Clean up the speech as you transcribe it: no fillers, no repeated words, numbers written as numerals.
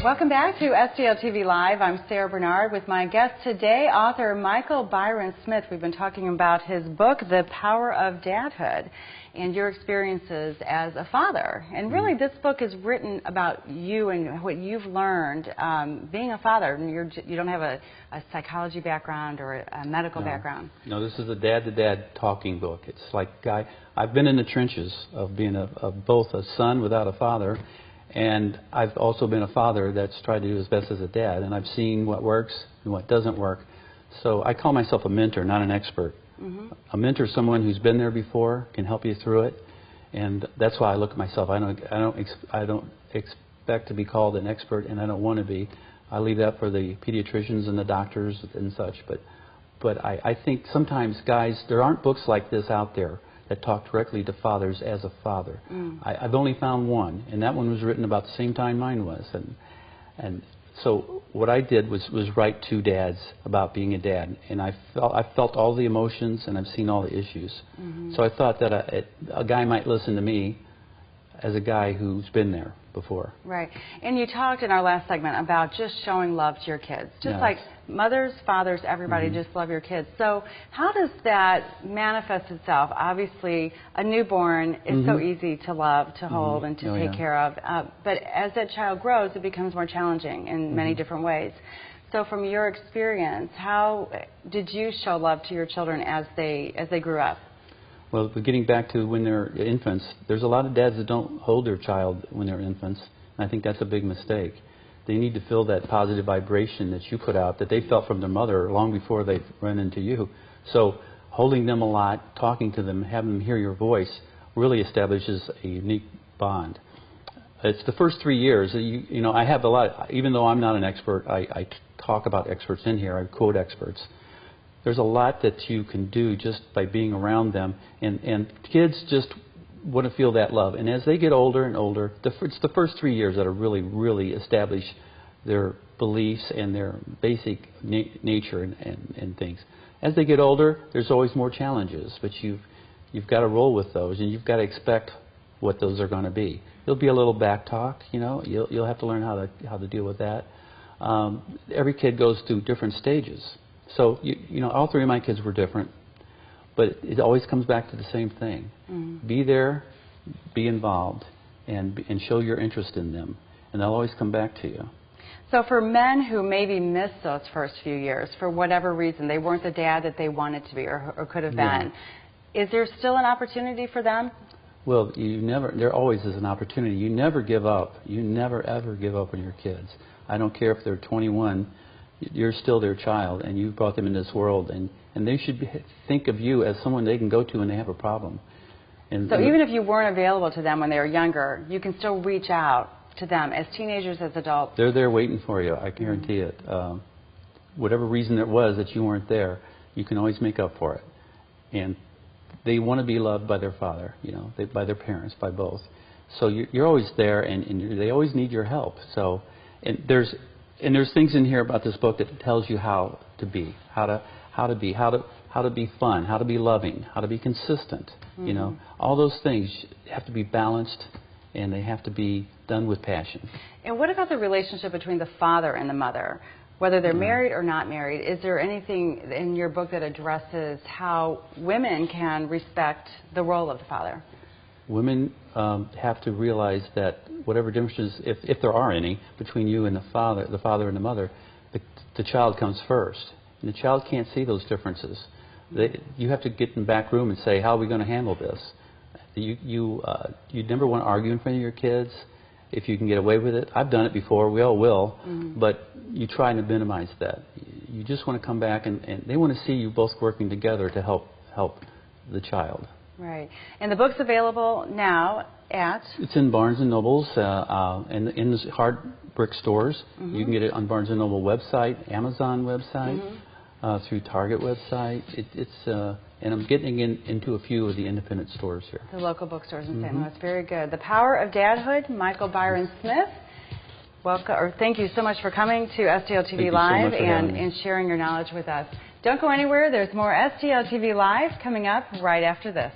Welcome back to STL TV Live. I'm Sarah Bernard with my guest today, author Michael Byron Smith. We've been talking about his book, The Power of Dadhood, and your experiences as a father. And really, this book is written about you and what you've learned being a father. You don't have a psychology background or a medical background. No, this is a dad-to-dad talking book. It's like, I've been in the trenches of being both a son without a father, and I've also been a father that's tried to do his best as a dad, and I've seen what works and what doesn't work. So I call myself a mentor, not an expert. A mentor is someone who's been there before, can help you through it, and that's why I look at myself. I don't expect to be called an expert, and I don't want to be. I leave that for the pediatricians and the doctors and such. But I think sometimes, guys, there aren't books like this out there that talk directly to fathers as a father. I've only found one, and that one was written about the same time mine was. And so what I did was write to dads about being a dad, and I felt all the emotions, and I've seen all the issues. So I thought that a guy might listen to me as a guy who's been there before. Right. And you talked in our last segment about just showing love to your kids. Just like mothers, fathers, everybody just love your kids. So how does that manifest itself? Obviously, a newborn is so easy to love, to hold, and to take care of. But as that child grows, it becomes more challenging in many different ways. So from your experience, how did you show love to your children as they grew up? Well, getting back to when they're infants, there's a lot of dads that don't hold their child when they're infants, and I think that's a big mistake. They need to feel that positive vibration that you put out, that they felt from their mother long before they run into you. So holding them a lot, talking to them, having them hear your voice really establishes a unique bond. It's the first 3 years. You know, I have a lot, even though I'm not an expert, I talk about experts in here, I quote experts. There's a lot that you can do just by being around them, and kids just want to feel that love. And as they get older and older, it's the first 3 years that are really establish their beliefs and their basic nature and things. As they get older, there's always more challenges, but you've got to roll with those, and you've got to expect what those are going to be. There'll be a little back talk, you know. You'll have to learn how to deal with that. Every kid goes through different stages. So, you know, all three of my kids were different, but it always comes back to the same thing. Be there, be involved, and show your interest in them, and they'll always come back to you. So for men who maybe missed those first few years, for whatever reason, they weren't the dad that they wanted to be or could have been, is there still an opportunity for them? Well, there always is an opportunity. You never give up. You never, ever give up on your kids. I don't care if they're 21. You're still their child, and you brought them into this world, and they should think of you as someone they can go to when they have a problem. So even if you weren't available to them when they were younger, you can still reach out to them as teenagers, as adults. They're there waiting for you, I guarantee it. Whatever reason it was that you weren't there, you can always make up for it. And they want to be loved by their father, you know, by their parents, by both. So you're always there, and they always need your help. So, and there's things in here about this book that tells you how to be, how to be fun, how to be loving, how to be consistent. You know, all those things have to be balanced, and they have to be done with passion. And what about the relationship between the father and the mother, whether they're married or not married? Is there anything in your book that addresses how women can respect the role of the father? Women have to realize that whatever differences, if there are any, between you and the father and the mother, the child comes first. And the child can't see those differences. You have to get in the back room and say, how are we going to handle this? You never want to argue in front of your kids if you can get away with it. I've done it before. We all will. But you try to minimize that. You just want to come back, and they want to see you both working together to help the child. Right. And the book's available now at? It's in Barnes & Noble's and in the hard brick stores. You can get it on Barnes & Noble website, Amazon website, through Target website. And I'm getting into a few of the independent stores here. The local bookstores in St. Louis. Very good. The Power of Dadhood, Michael Byron Smith. Welcome, or thank you so much for coming to STL TV Live and sharing your knowledge with us. Don't go anywhere. There's more STL TV Live coming up right after this.